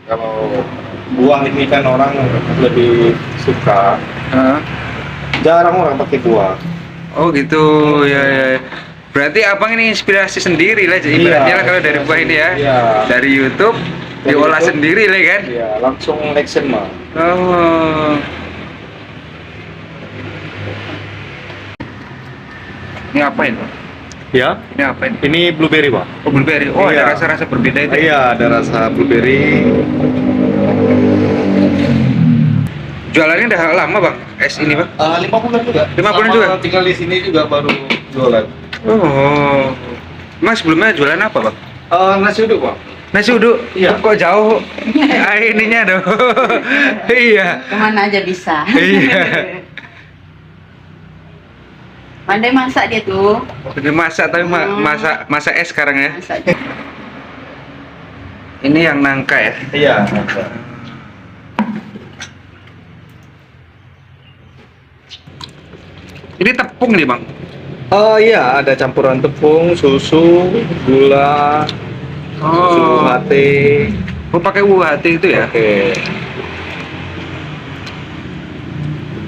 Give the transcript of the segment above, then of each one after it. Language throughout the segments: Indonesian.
Kalau buah ini kan orang lebih suka. Jarang orang pakai buah. Oh gitu, ya ya. Berarti abang ini inspirasi sendiri lah, Iya, ibaratnya lah kalau dari buah ini ya. Iya. Dari YouTube, Dari diolah YouTube, sendiri lah kan. Iya, langsung action mah. Oh. Ini apa ini? Ya, Ini apa ini? ini blueberry, Pak. Oh, blueberry. Oh, Iya. ada rasa-rasa berbeda itu. Iya, ada rasa blueberry. Jualannya udah lama bang, es ini bang? 5 bulan juga. 5 bulan Sama juga? Tinggal di sini juga baru jualan. Oh. Mas sebelumnya jualan apa bang? Nasi uduk, Pak. Nasi uduk? Iya. Kok jauh? Ininya dong. Iya. Kemana aja bisa. Iya. Pandai masak dia tuh. Udah masak tapi masak es sekarang ya. Masak dia. Ini yang nangka ya. Iya. Ini tepung nih bang. Oh iya, ada campuran tepung, susu, gula, susu hati. Oh pakai UHT itu ya? Oke.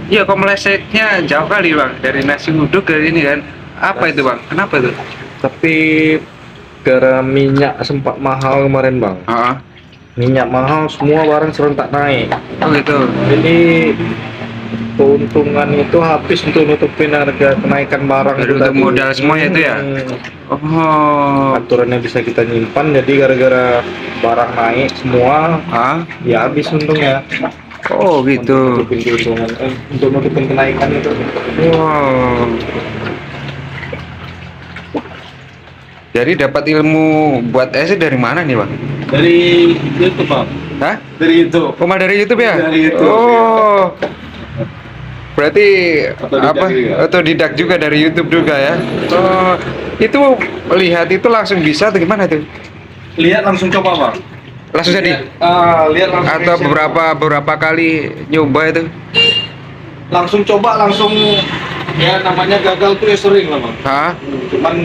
Iya, kok melesetnya jauh kali bang dari nasi uduk ke ini kan? Apa itu bang? Kenapa itu? Tapi gara minyak sempat mahal kemarin, Bang. Minyak mahal, semua barang serentak naik. Oh gitu. Jadi keuntungan itu habis untuk nutupin harga kenaikan barang Jadi itu untuk tadi. modal semuanya itu ya? Oh. Aturannya bisa kita nyimpan, jadi gara-gara barang naik semua, ya habis untungnya. Oh gitu. Untuk nutupin keuntungan, untuk nutupin kenaikan itu. Wow. Jadi dapat ilmu buat es dari mana nih bang? Dari YouTube, Bang. Hah? Dari YouTube. Oh malah dari YouTube ya? Dari YouTube, Oh. Berarti Otodidak apa? juga. Otodidak juga dari YouTube juga ya? Oh. Itu lihat itu langsung bisa atau gimana tuh? Lihat langsung coba, Bang. Langsung jadi? Lihat langsung Atau action. beberapa kali nyoba itu? Langsung coba, langsung ya namanya gagal tuh ya sering lah, Bang. Hah? Cuman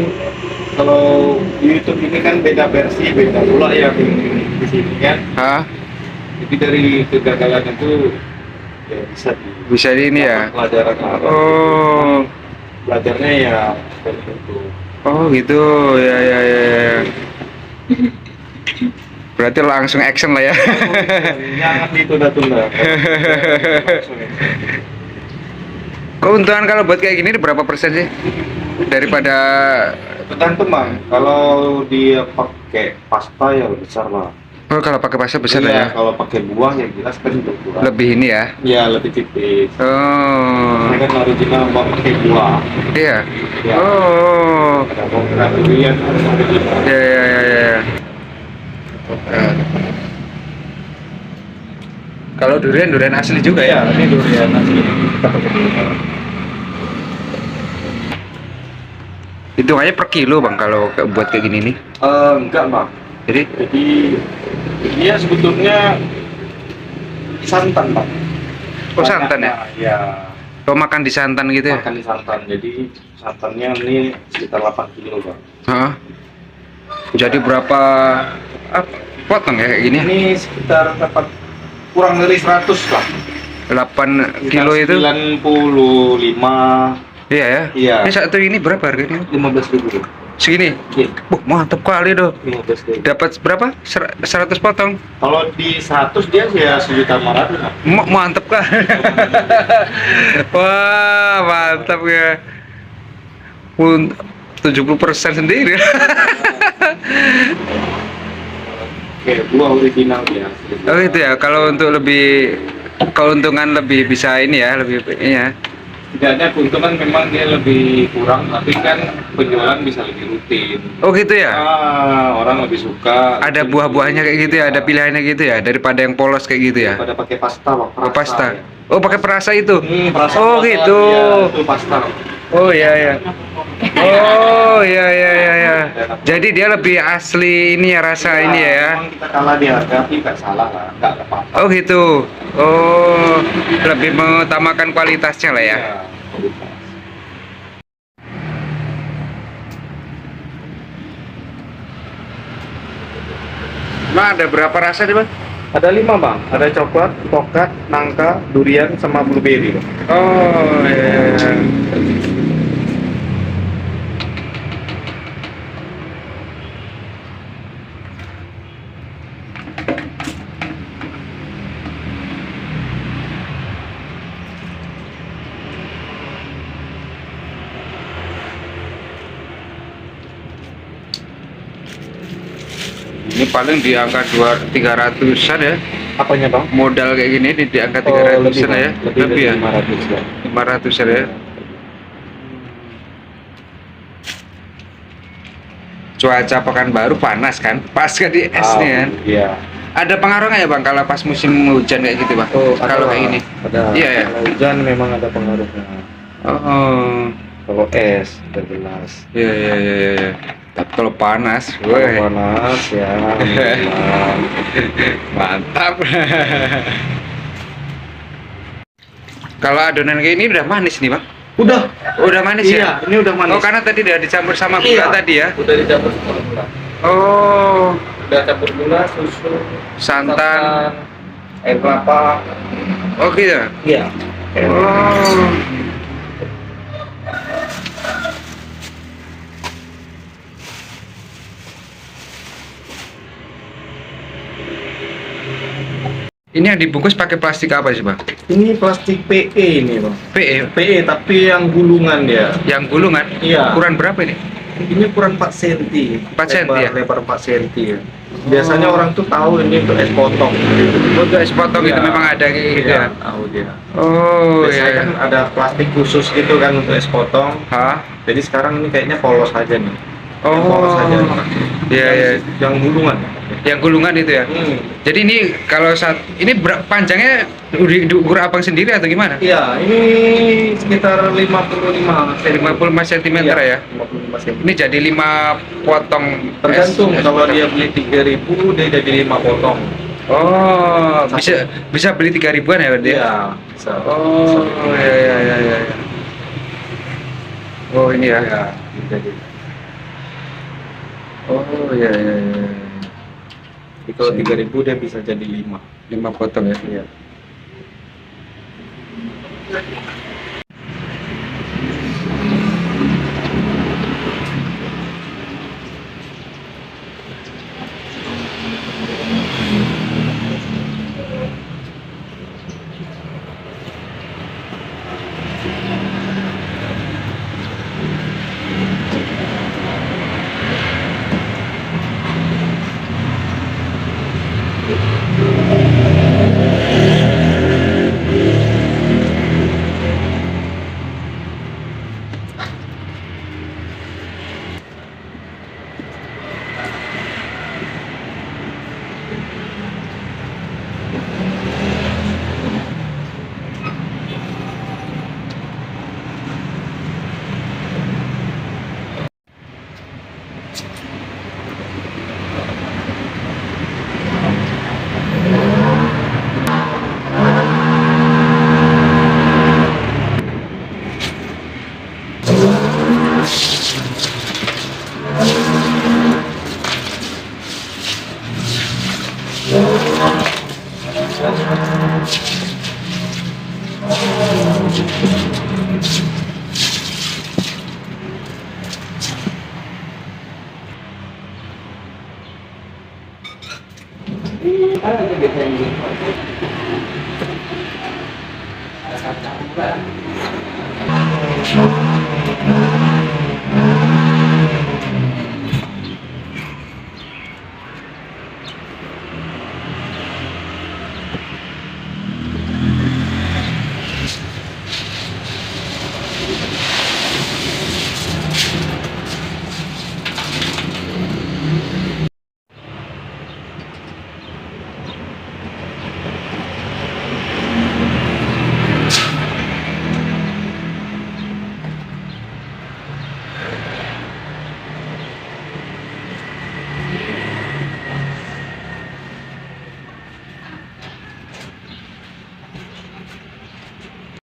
kalau di YouTube ini kan beda versi, beda pula ya di sini kan. Hah? Jadi dari kegagalan itu ya Bisa di ini ya? pelajaran lah. Oh. Belajarnya ya dari itu. Oh gitu, ya ya ya. Ya. Berarti langsung action lah ya. Jangan ditunda-tunda. Keuntungan kalau buat kayak gini berapa persen sih? Daripada Tergantung, Bang. Kalau dia pakai pasta ya lebih besar lah. kalau pakai pasta besar Iya, lah ya. kalau pakai buah ya jelas kan lebih kurang. Lebih ini ya. Ya lebih tipis. Oh. Ini kan original buah pakai buah. Iya. Ya. Oh. Ada bongkar durian, ada original. Ya ya ya ya. Kalau durian asli juga ya. Ya, ini durian asli. Kita pakai durian. Hitungannya per kilo bang kalau buat kayak gini nih. Enggak, Bang. Jadi Jadi dia sebetulnya santan, Pak. oh santan ya? Ya, Lo makan di santan gitu ya? makan di santan. Jadi santannya ini sekitar 8 kilo, Bang. Hah? Jadi berapa potong ya kayak gini? Ini sekitar dapat kurang dari 100 lah. 8 kilo itu? 95, Iya ya? Iya. Ini satu ini berapa harganya? 15.000. Segini? Iya, Mantap kali doh. 15.000. Dapat berapa? 100 potong? Kalau di 100 dia ya 1.500.000 lah. Mantap kah? Wah, mantap ya. 70% sendiri. Oke, buah original dia. Oh itu ya, kalau untuk lebih keuntungan lebih bisa ini ya, lebih ini ya. Setidaknya keuntungan memang dia lebih kurang, tapi kan penjualan bisa lebih rutin. Oh gitu ya. Orang lebih suka. Ada buah-buahnya kayak gitu ya, ada pilihannya gitu ya, daripada yang polos kayak gitu ya. Pada pakai pasta, Bang. Oh, pasta. Ya. Oh pakai perasa itu. Perasa, Oh perasa, gitu. iya, itu pasta. Oh iya ya. Oh iya iya iya ya. Jadi dia lebih asli ini ya rasa ini ya. Memang kita kalah di harga, tapi nggak salah lah, nggak apa-apa. Oh gitu. Oh lebih mengutamakan kualitasnya lah ya. Iya, kualitas. Nah ada berapa rasa nih bang? Ada 5 bang, ada coklat, pokat, nangka, durian, sama blueberry bang. Oh iya. Ini paling di angka 300-an ya. Apanya bang? Modal kayak gini di angka Oh, 300-an ya. lebih dari ya. 500 ya. 500-an ya. Cuaca Pekanbaru panas kan? Pas kan di es nih kan? Iya. Ada pengaruh nggak ya bang kalau pas musim hujan kayak gitu bang? Oh, Kalau kayak gini? Ada. Iya ya. Kalau hujan memang ada pengaruhnya. Oh, Kalau es, udah jelas. iya iya iya iya. Tapi kalau panas, Kalau woi, panas ya, alhamdulillah. mantap. Kalau adonan kayak ini udah manis nih bang? Udah manis ya? Iya, ini udah manis. Oh karena tadi udah dicampur sama gula Iya. tadi ya? Udah dicampur sama gula. Oh, Udah campur gula, susu, santan. air kelapa. Oh gitu. Iya. Oh. Ini yang dibungkus pakai plastik apa sih bang? Ini plastik PE ini bang. PE. PE tapi yang gulungan dia. Yang gulungan? Iya. Ukuran berapa ini? Ini ukuran 4 cm. 4 cm ya? Lebar 4 cm ya. Biasanya orang tuh tahu ini untuk es potong. Untuk es potong itu Iya. memang ada kayak gitu Iya, ya? tahu dia. Oh Biasanya iya. kan ada plastik khusus gitu kan untuk es potong. Hah? Jadi sekarang ini kayaknya polos aja nih. Oh. Yang polos aja. Iya iya. Yang gulungan. Yang gulungan itu ya? Jadi ini kalau saat ini panjangnya diukur abang sendiri atau gimana? Iya, ini sekitar 55 cm. 55 cm ya? 55 cm. Ini jadi 5 potong Tergantung es kalau potong. dia beli 3.000 dia jadi 5 potong. Oh, bisa beli 3.000-an ya berarti? Iya, bisa. Oh, iya iya iya iya. Oh, ini ya. Ya, jadi. Oh, iya iya iya. Jadi kalau 3.000 dia bisa jadi 5. 5 potong ya. Iya. Ada